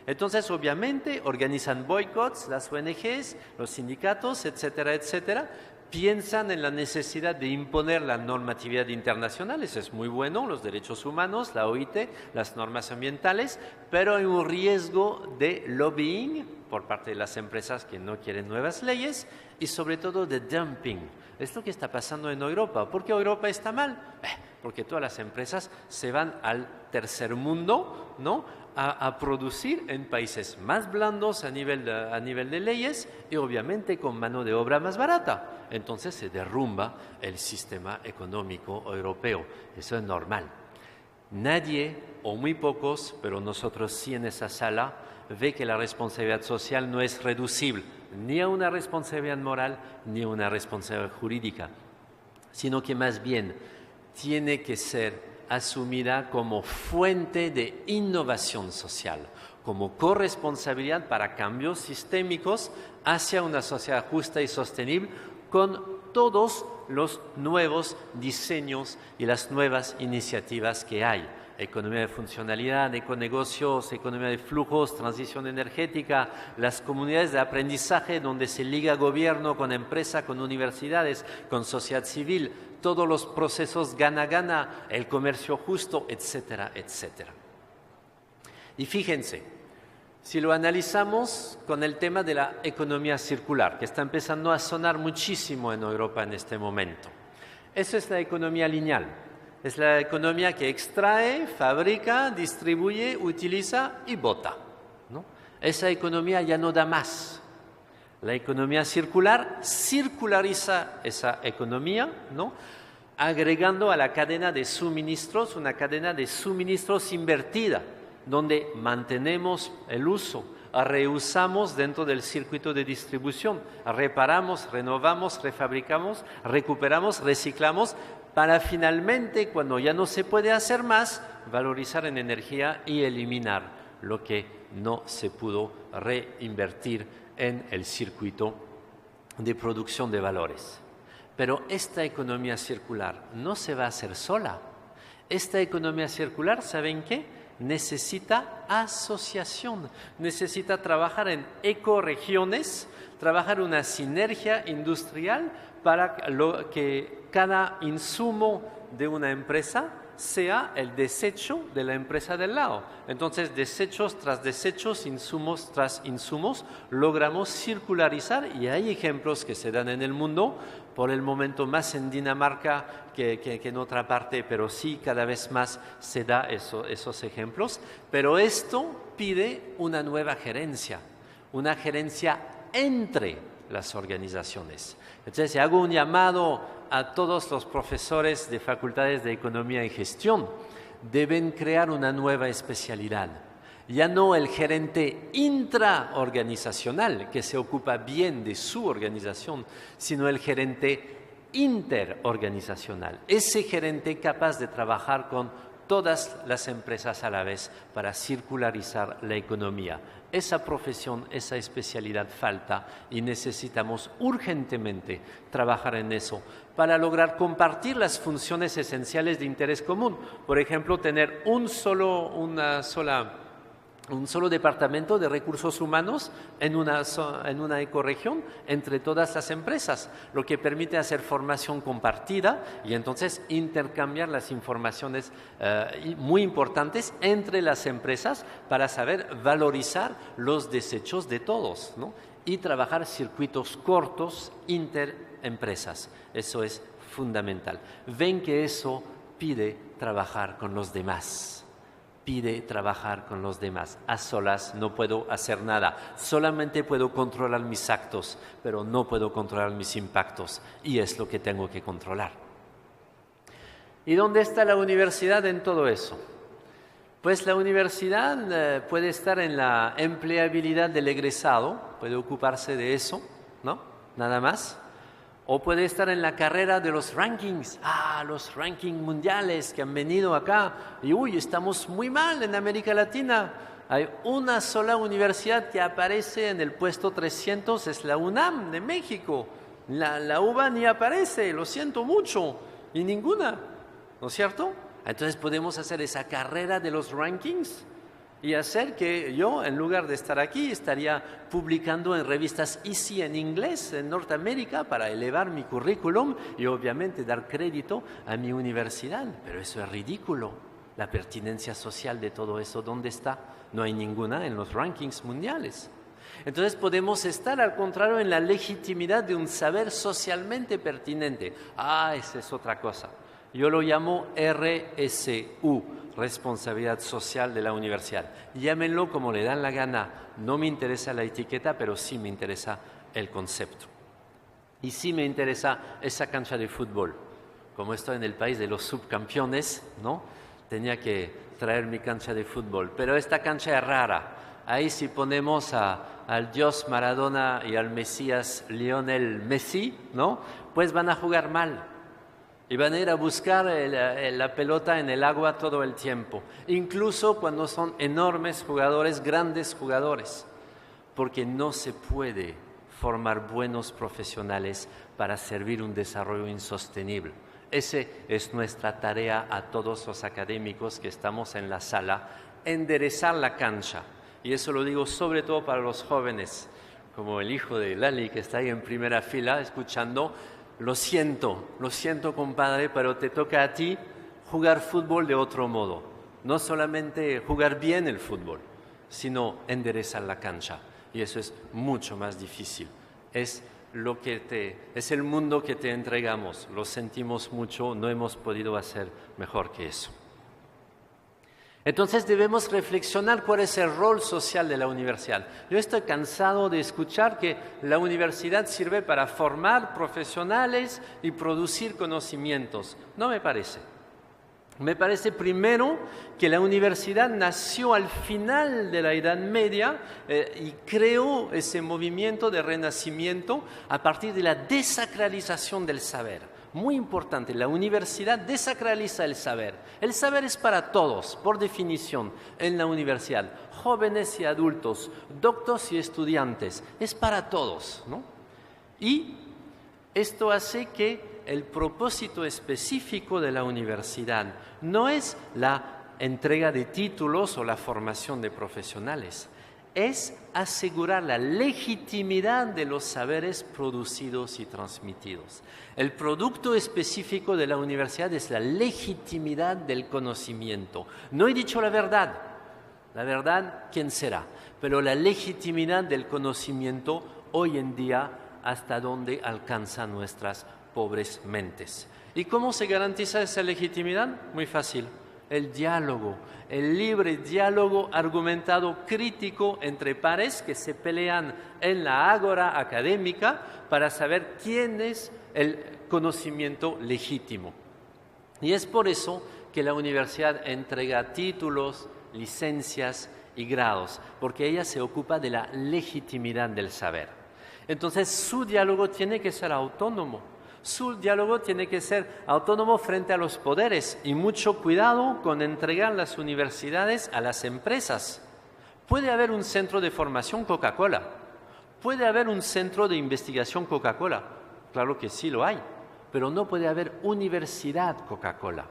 Entonces, obviamente, organizan boicots, las ONGs, los sindicatos, etcétera, etcétera. Piensan en la necesidad de imponer la normatividad internacional, eso es muy bueno, los derechos humanos, la OIT, las normas ambientales, pero hay un riesgo de lobbying por parte de las empresas que no quieren nuevas leyes y sobre todo de dumping. Es lo que está pasando en Europa. ¿Por qué Europa está mal? Porque todas las empresas se van al tercer mundo, ¿no?, a producir en países más blandos a nivel de leyes y obviamente con mano de obra más barata. Entonces se derrumba el sistema económico europeo. Eso es normal. Nadie, o muy pocos, pero nosotros sí en esa sala, ve que la responsabilidad social no es reducible ni a una responsabilidad moral ni a una responsabilidad jurídica, sino que más bien tiene que ser asumida como fuente de innovación social, como corresponsabilidad para cambios sistémicos hacia una sociedad justa y sostenible con todos los nuevos diseños y las nuevas iniciativas que hay. Economía de funcionalidad, econegocios, economía de flujos, transición energética, las comunidades de aprendizaje donde se liga gobierno con empresa, con universidades, con sociedad civil, todos los procesos gana-gana, el comercio justo, etcétera, etcétera. Y fíjense, si lo analizamos con el tema de la economía circular, que está empezando a sonar muchísimo en Europa en este momento, eso es la economía lineal. Es la economía que extrae, fabrica, distribuye, utiliza y bota, ¿no? Esa economía ya no da más. La economía circular circulariza esa economía, ¿no?, agregando a la cadena de suministros una cadena de suministros invertida, donde mantenemos el uso, reusamos dentro del circuito de distribución, reparamos, renovamos, refabricamos, recuperamos, reciclamos, para finalmente, cuando ya no se puede hacer más, valorizar en energía y eliminar lo que no se pudo reinvertir en el circuito de producción de valores. Pero esta economía circular no se va a hacer sola. Esta economía circular, ¿saben qué? Necesita asociación, necesita trabajar en ecoregiones, trabajar una sinergia industrial para que cada insumo de una empresa sea el desecho de la empresa del lado. Entonces, desechos tras desechos, insumos tras insumos, logramos circularizar y hay ejemplos que se dan en el mundo, por el momento más en Dinamarca que en otra parte, pero sí cada vez más se da esos ejemplos. Pero esto pide una nueva gerencia, una gerencia entre las organizaciones. Entonces, hago un llamado a todos los profesores de facultades de Economía y Gestión. Deben crear una nueva especialidad. Ya no el gerente intraorganizacional, que se ocupa bien de su organización, sino el gerente interorganizacional. Ese gerente capaz de trabajar con todas las empresas a la vez para circularizar la economía. Esa profesión, esa especialidad falta y necesitamos urgentemente trabajar en eso para lograr compartir las funciones esenciales de interés común. Por ejemplo, tener un solo departamento de recursos humanos en una ecorregión entre todas las empresas, lo que permite hacer formación compartida y entonces intercambiar las informaciones muy importantes entre las empresas para saber valorizar los desechos de todos, ¿no?, y trabajar circuitos cortos interempresas. Eso es fundamental. Ven que eso pide trabajar con los demás. Pide trabajar con los demás. A solas no puedo hacer nada. Solamente puedo controlar mis actos, pero no puedo controlar mis impactos. Y es lo que tengo que controlar. ¿Y dónde está la universidad en todo eso? Pues la universidad puede estar en la empleabilidad del egresado, puede ocuparse de eso, ¿no? Nada más. O puede estar en la carrera de los rankings, los rankings mundiales que han venido acá y estamos muy mal en América Latina. Hay una sola universidad que aparece en el puesto 300, es la UNAM de México. La UBA ni aparece, lo siento mucho, y ninguna, ¿no es cierto? Entonces podemos hacer esa carrera de los rankings y hacer que yo, en lugar de estar aquí, estaría publicando en revistas Easy en inglés en Norteamérica para elevar mi currículum y obviamente dar crédito a mi universidad. Pero eso es ridículo. La pertinencia social de todo eso, ¿dónde está? No hay ninguna en los rankings mundiales. Entonces podemos estar, al contrario, en la legitimidad de un saber socialmente pertinente. Esa es otra cosa. Yo lo llamo RSU, responsabilidad social de la universidad. Llámenlo como le dan la gana. No me interesa la etiqueta, pero sí me interesa el concepto. Y sí me interesa esa cancha de fútbol. Como estoy en el país de los subcampeones, ¿no? Tenía que traer mi cancha de fútbol. Pero esta cancha es rara. Ahí si ponemos al Dios Maradona y al Mesías Lionel Messi, ¿no? Pues van a jugar mal. Y van a ir a buscar la pelota en el agua todo el tiempo, incluso cuando son enormes jugadores, grandes jugadores, porque no se puede formar buenos profesionales para servir un desarrollo insostenible. Esa es nuestra tarea a todos los académicos que estamos en la sala, enderezar la cancha. Y eso lo digo sobre todo para los jóvenes, como el hijo de Lali que está ahí en primera fila escuchando. Lo siento, compadre, pero te toca a ti jugar fútbol de otro modo. No solamente jugar bien el fútbol, sino enderezar la cancha. Y eso es mucho más difícil. Es el mundo que te entregamos. Lo sentimos mucho, no hemos podido hacer mejor que eso. Entonces debemos reflexionar cuál es el rol social de la universidad. Yo estoy cansado de escuchar que la universidad sirve para formar profesionales y producir conocimientos. No me parece. Me parece primero que la universidad nació al final de la Edad Media y creó ese movimiento de renacimiento a partir de la desacralización del saber. Muy importante, la universidad desacraliza el saber. El saber es para todos, por definición, en la universidad. Jóvenes y adultos, doctos y estudiantes, es para todos, ¿no? Y esto hace que el propósito específico de la universidad no es la entrega de títulos o la formación de profesionales, es asegurar la legitimidad de los saberes producidos y transmitidos. El producto específico de la universidad es la legitimidad del conocimiento. No he dicho la verdad, ¿quién será? Pero la legitimidad del conocimiento hoy en día hasta dónde alcanzan nuestras pobres mentes. ¿Y cómo se garantiza esa legitimidad? Muy fácil. El diálogo, el libre diálogo argumentado crítico entre pares que se pelean en la ágora académica para saber quién es el conocimiento legítimo. Y es por eso que la universidad entrega títulos, licencias y grados, porque ella se ocupa de la legitimidad del saber. Entonces su diálogo tiene que ser autónomo. Su diálogo tiene que ser autónomo frente a los poderes y mucho cuidado con entregar las universidades a las empresas. Puede haber un centro de formación Coca-Cola, puede haber un centro de investigación Coca-Cola, claro que sí lo hay, pero no puede haber universidad Coca-Cola,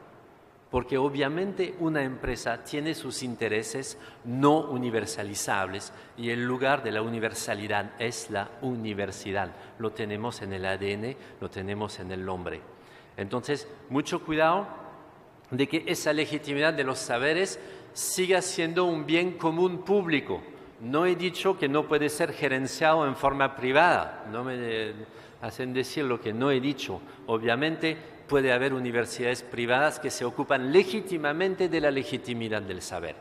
porque obviamente una empresa tiene sus intereses no universalizables y el lugar de la universalidad es la universidad. Lo tenemos en el ADN, lo tenemos en el nombre. Entonces, mucho cuidado de que esa legitimidad de los saberes siga siendo un bien común público. No he dicho que no puede ser gerenciado en forma privada, no me hacen decir lo que no he dicho. Obviamente, puede haber universidades privadas que se ocupan legítimamente de la legitimidad del saber.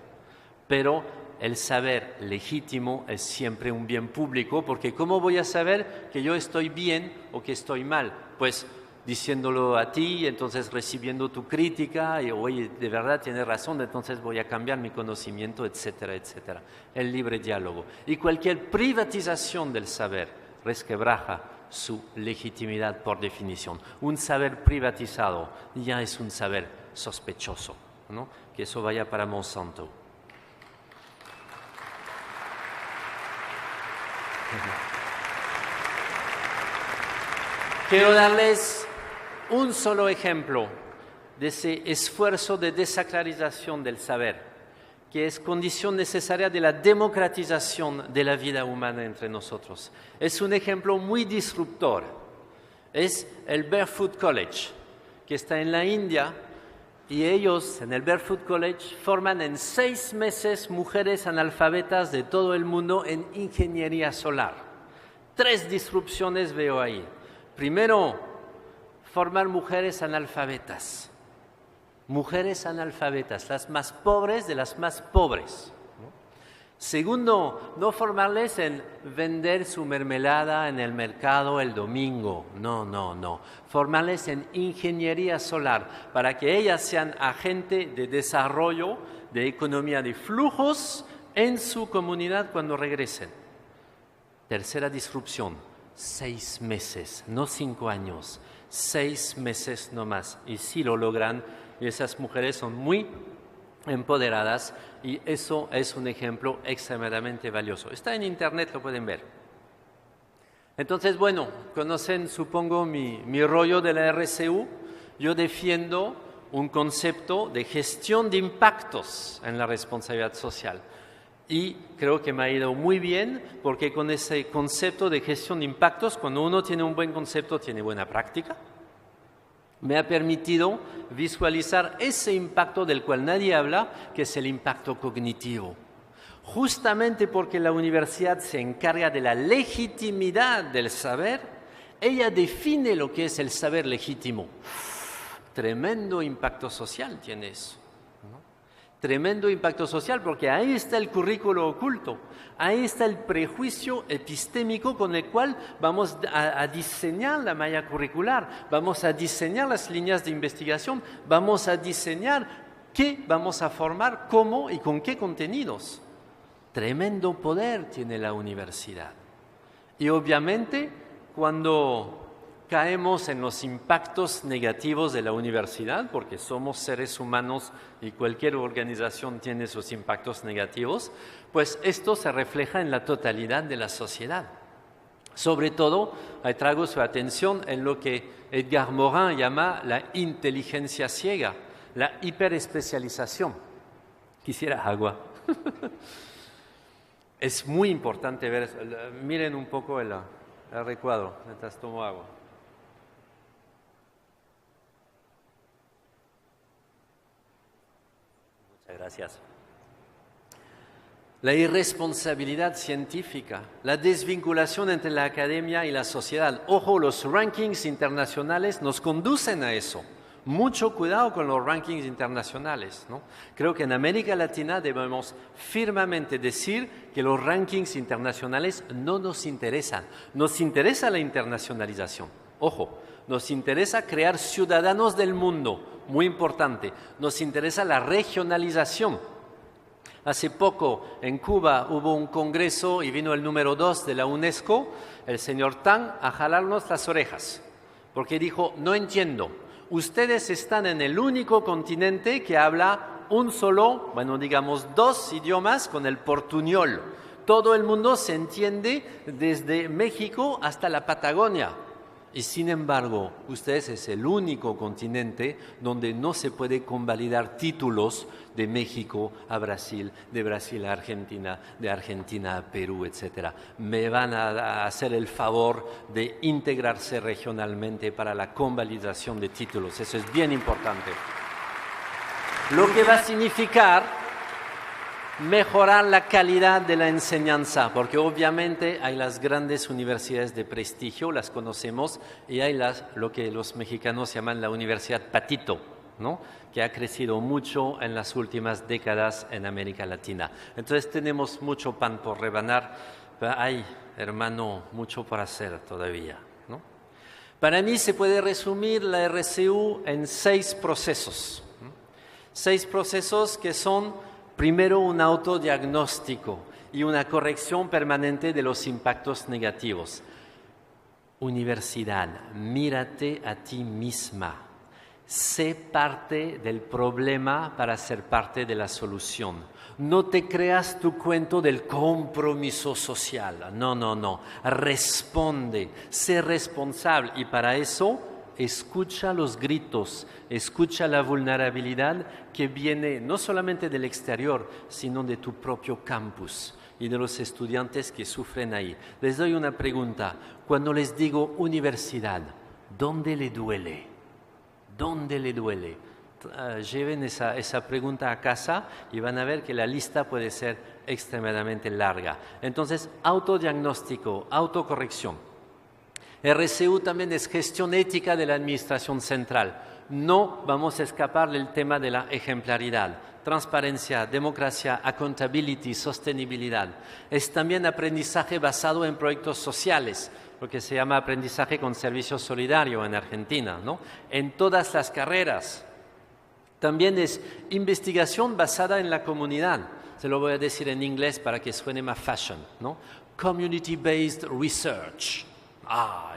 Pero el saber legítimo es siempre un bien público, porque ¿cómo voy a saber que yo estoy bien o que estoy mal? Pues diciéndolo a ti, entonces recibiendo tu crítica, y oye, de verdad tienes razón, entonces voy a cambiar mi conocimiento, etcétera, etcétera. El libre diálogo. Y cualquier privatización del saber resquebraja su legitimidad por definición. Un saber privatizado ya es un saber sospechoso, ¿no? Que eso vaya para Monsanto. Quiero darles un solo ejemplo de ese esfuerzo de desacralización del saber, que es condición necesaria de la democratización de la vida humana entre nosotros. Es un ejemplo muy disruptor. Es el Barefoot College, que está en la India, y ellos en el Barefoot College forman en 6 meses mujeres analfabetas de todo el mundo en ingeniería solar. 3 disrupciones veo ahí. Primero, formar mujeres analfabetas. Mujeres analfabetas, las más pobres de las más pobres. Segundo, no formarles en vender su mermelada en el mercado el domingo. No. Formarles en ingeniería solar para que ellas sean agentes de desarrollo, de economía de flujos en su comunidad cuando regresen. Tercera disrupción, 6 meses, no 5 años, 6 meses no más. Y sí lo logran, y esas mujeres son muy empoderadas, y eso es un ejemplo extremadamente valioso. Está en internet, lo pueden ver. Entonces, bueno, conocen, supongo, mi rollo de la RCU. Yo defiendo un concepto de gestión de impactos en la responsabilidad social. Y creo que me ha ido muy bien, porque con ese concepto de gestión de impactos, cuando uno tiene un buen concepto, tiene buena práctica. Me ha permitido visualizar ese impacto del cual nadie habla, que es el impacto cognitivo. Justamente porque la universidad se encarga de la legitimidad del saber, ella define lo que es el saber legítimo. Tremendo impacto social tiene eso. Tremendo impacto social, porque ahí está el currículo oculto, ahí está el prejuicio epistémico con el cual vamos a diseñar la malla curricular, vamos a diseñar las líneas de investigación, vamos a diseñar qué vamos a formar, cómo y con qué contenidos. Tremendo poder tiene la universidad. Y obviamente, cuando caemos en los impactos negativos de la universidad, porque somos seres humanos y cualquier organización tiene sus impactos negativos, pues esto se refleja en la totalidad de la sociedad. Sobre todo, traigo su atención en lo que Edgar Morin llama la inteligencia ciega, la hiperespecialización. Quisiera agua. Es muy importante ver eso. Miren un poco el recuadro mientras tomo agua. Gracias. La irresponsabilidad científica, la desvinculación entre la academia y la sociedad. Ojo, los rankings internacionales nos conducen a eso. Mucho cuidado con los rankings internacionales, ¿no? Creo que en América Latina debemos firmemente decir que los rankings internacionales no nos interesan. Nos interesa la internacionalización. Ojo, nos interesa crear ciudadanos del mundo, muy importante. Nos interesa la regionalización. Hace poco en Cuba hubo un congreso y vino el número 2 de la UNESCO, el señor Tang, a jalarnos las orejas, porque dijo, no entiendo, ustedes están en el único continente que habla un solo, bueno, digamos 2 idiomas con el portuñol. Todo el mundo se entiende desde México hasta la Patagonia. Y sin embargo, ustedes es el único continente donde no se puede convalidar títulos de México a Brasil, de Brasil a Argentina, de Argentina a Perú, etc. Me van a hacer el favor de integrarse regionalmente para la convalidación de títulos. Eso es bien importante. Lo que va a significar Mejorar la calidad de la enseñanza, porque obviamente hay las grandes universidades de prestigio, las conocemos, y hay lo que los mexicanos llaman la Universidad Patito, ¿no? Que ha crecido mucho en las últimas décadas en América Latina. Entonces tenemos mucho pan por rebanar, pero hay, hermano, mucho por hacer todavía, ¿no? Para mí se puede resumir la RCU en 6 procesos, ¿no? 6 procesos que son: primero, un autodiagnóstico y una corrección permanente de los impactos negativos. Universidad, mírate a ti misma. Sé parte del problema para ser parte de la solución. No te creas tu cuento del compromiso social. No. Responde, sé responsable, y para eso escucha los gritos, escucha la vulnerabilidad que viene no solamente del exterior, sino de tu propio campus y de los estudiantes que sufren ahí. Les doy una pregunta. Cuando les digo universidad, ¿dónde le duele? ¿Dónde le duele? Lleven esa pregunta a casa y van a ver que la lista puede ser extremadamente larga. Entonces, autodiagnóstico, autocorrección. RCU también es gestión ética de la administración central. No vamos a escapar del tema de la ejemplaridad, transparencia, democracia, accountability, sostenibilidad. Es también aprendizaje basado en proyectos sociales, lo que se llama aprendizaje con servicio solidario en Argentina, ¿no? En todas las carreras. También es investigación basada en la comunidad. Se lo voy a decir en inglés para que suene más fashion, ¿no? Community-based research.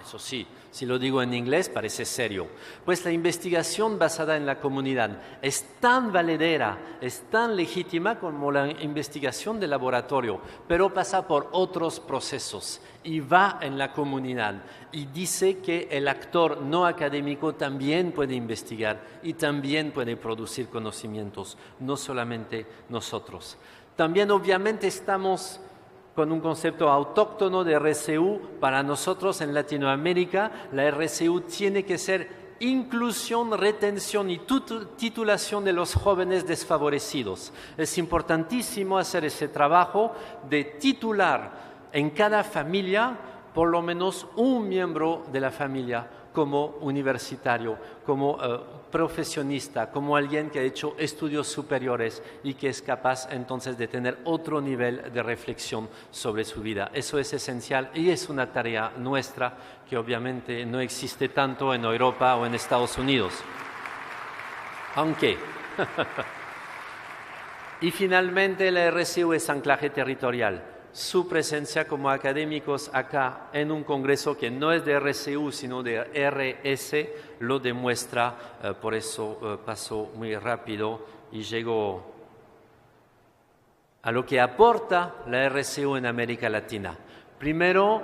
Eso sí, si lo digo en inglés parece serio. Pues la investigación basada en la comunidad es tan valedera, es tan legítima como la investigación de laboratorio, pero pasa por otros procesos y va en la comunidad y dice que el actor no académico también puede investigar y también puede producir conocimientos, no solamente nosotros. También obviamente estamos con un concepto autóctono de RCU. Para nosotros en Latinoamérica, la RCU tiene que ser inclusión, retención y titulación de los jóvenes desfavorecidos. Es importantísimo hacer ese trabajo de titular en cada familia por lo menos un miembro de la familia como universitario, como profesionista, como alguien que ha hecho estudios superiores y que es capaz entonces de tener otro nivel de reflexión sobre su vida. Eso es esencial y es una tarea nuestra que obviamente no existe tanto en Europa o en Estados Unidos. Aunque... Y finalmente la RCU es anclaje territorial. Su presencia como académicos acá en un congreso que no es de RCU sino de RS lo demuestra, por eso paso muy rápido y llego a lo que aporta la RCU en América Latina. Primero,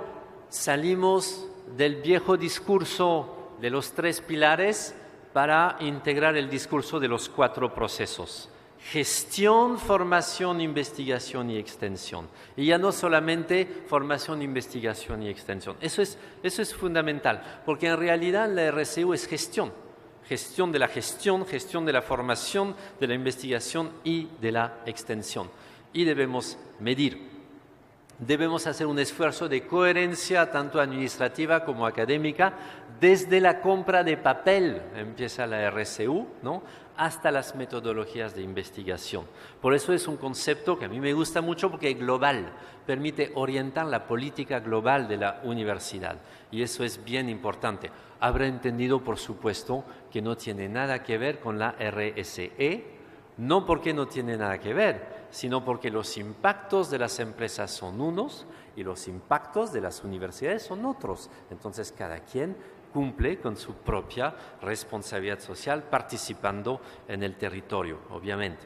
salimos del viejo discurso de los 3 pilares para integrar el discurso de los 4 procesos. Gestión, formación, investigación y extensión. Y ya no solamente formación, investigación y extensión. Eso es fundamental, porque en realidad la RCU es gestión. Gestión de la gestión, gestión de la formación, de la investigación y de la extensión. Y debemos medir. Debemos hacer un esfuerzo de coherencia tanto administrativa como académica. Desde la compra de papel empieza la RCU, ¿no?, hasta las metodologías de investigación. Por eso es un concepto que a mí me gusta mucho porque es global, permite orientar la política global de la universidad y eso es bien importante. Habrá entendido, por supuesto, que no tiene nada que ver con la RSE, no porque no tiene nada que ver, sino porque los impactos de las empresas son unos y los impactos de las universidades son otros. Entonces, cada quien cumple con su propia responsabilidad social participando en el territorio, obviamente.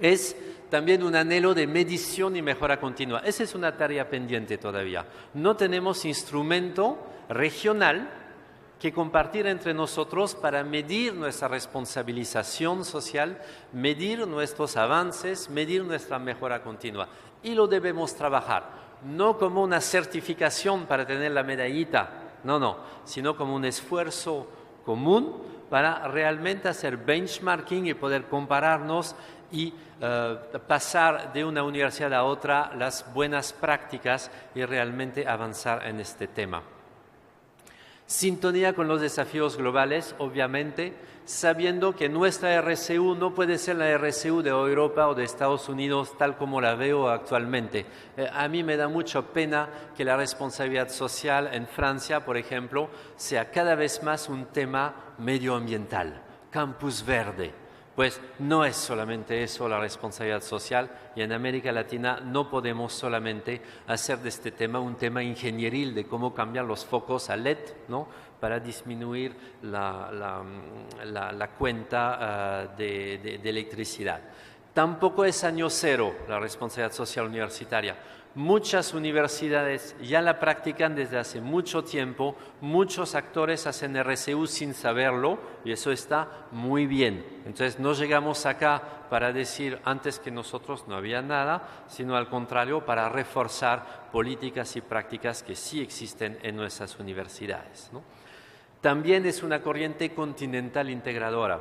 Es también un anhelo de medición y mejora continua. Esa es una tarea pendiente todavía. No tenemos instrumento regional que compartir entre nosotros para medir nuestra responsabilización social, medir nuestros avances, medir nuestra mejora continua. Y lo debemos trabajar, no como una certificación para tener la medallita, no, sino como un esfuerzo común para realmente hacer benchmarking y poder compararnos y pasar de una universidad a otra las buenas prácticas y realmente avanzar en este tema. Sintonía con los desafíos globales, obviamente, sabiendo que nuestra RCU no puede ser la RCU de Europa o de Estados Unidos tal como la veo actualmente. A mí me da mucha pena que la responsabilidad social en Francia, por ejemplo, sea cada vez más un tema medioambiental, campus verde. Pues no es solamente eso la responsabilidad social y en América Latina no podemos solamente hacer de este tema un tema ingenieril de cómo cambiar los focos a LED, ¿no? Para disminuir la cuenta de electricidad. Tampoco es año cero la responsabilidad social universitaria. Muchas universidades ya la practican desde hace mucho tiempo, muchos actores hacen RCU sin saberlo y eso está muy bien. Entonces no llegamos acá para decir antes que nosotros no había nada, sino al contrario para reforzar políticas y prácticas que sí existen en nuestras universidades, ¿no? También es una corriente continental integradora.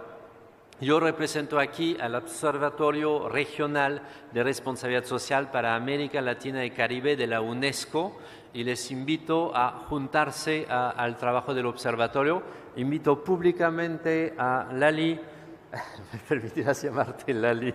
Yo represento aquí al Observatorio Regional de Responsabilidad Social para América Latina y Caribe de la UNESCO y les invito a juntarse al trabajo del observatorio. Invito públicamente a Lali, me permitirás llamarte Lali,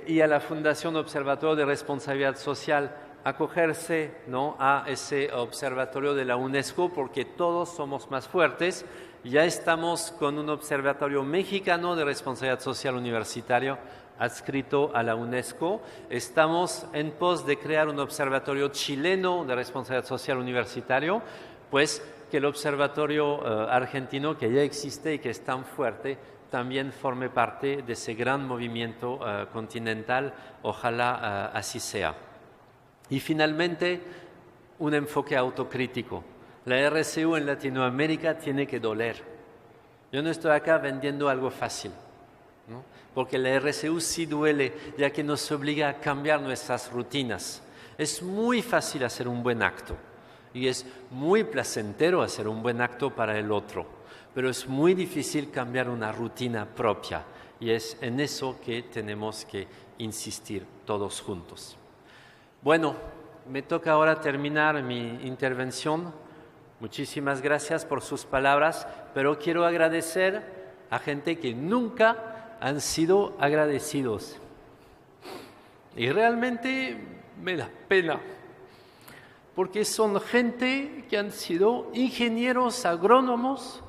y a la Fundación Observatorio de Responsabilidad Social a acogerse, ¿no?, a ese observatorio de la UNESCO porque todos somos más fuertes. Ya estamos con un observatorio mexicano de responsabilidad social universitario adscrito a la UNESCO. Estamos en pos de crear un observatorio chileno de responsabilidad social universitario, pues que el observatorio argentino que ya existe y que es tan fuerte también forme parte de ese gran movimiento continental. Ojalá así sea. Y finalmente, un enfoque autocrítico. La RCU en Latinoamérica tiene que doler. Yo no estoy acá vendiendo algo fácil, ¿no? Porque la RCU sí duele, ya que nos obliga a cambiar nuestras rutinas. Es muy fácil hacer un buen acto y es muy placentero hacer un buen acto para el otro, pero es muy difícil cambiar una rutina propia y es en eso que tenemos que insistir todos juntos. Bueno, me toca ahora terminar mi intervención. Muchísimas gracias por sus palabras, pero quiero agradecer a gente que nunca han sido agradecidos. Y realmente me da pena, porque son gente que han sido ingenieros agrónomos,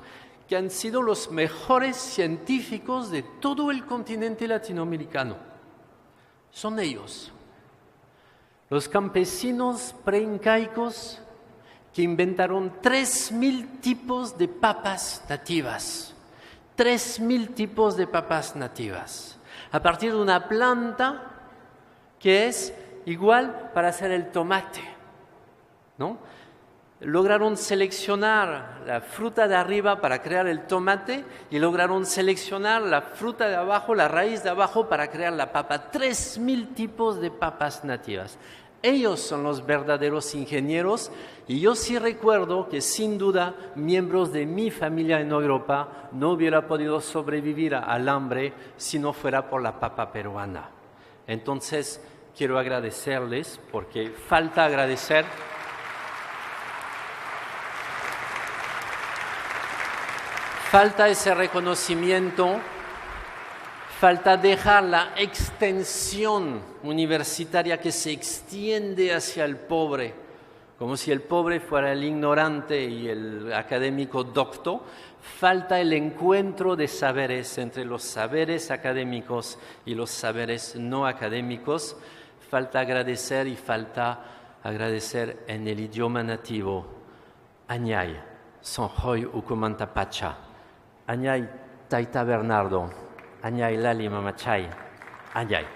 que han sido los mejores científicos de todo el continente latinoamericano. Son ellos. Los campesinos preincaicos que inventaron 3.000 tipos de papas nativas. 3.000 tipos de papas nativas. A partir de una planta que es igual para hacer el tomate, ¿no? Lograron seleccionar la fruta de arriba para crear el tomate y lograron seleccionar la fruta de abajo, la raíz de abajo para crear la papa. 3.000 tipos de papas nativas. Ellos son los verdaderos ingenieros y yo sí recuerdo que sin duda miembros de mi familia en Europa no hubiera podido sobrevivir al hambre si no fuera por la papa peruana. Entonces quiero agradecerles porque falta agradecer. Falta ese reconocimiento, falta dejar la extensión universitaria que se extiende hacia el pobre, como si el pobre fuera el ignorante y el académico docto. Falta el encuentro de saberes entre los saberes académicos y los saberes no académicos. Falta agradecer y falta agradecer en el idioma nativo. Añay, sonjoy ucumantapacha. Añay Taita Bernardo, Añay Lali Mamachay, Añay.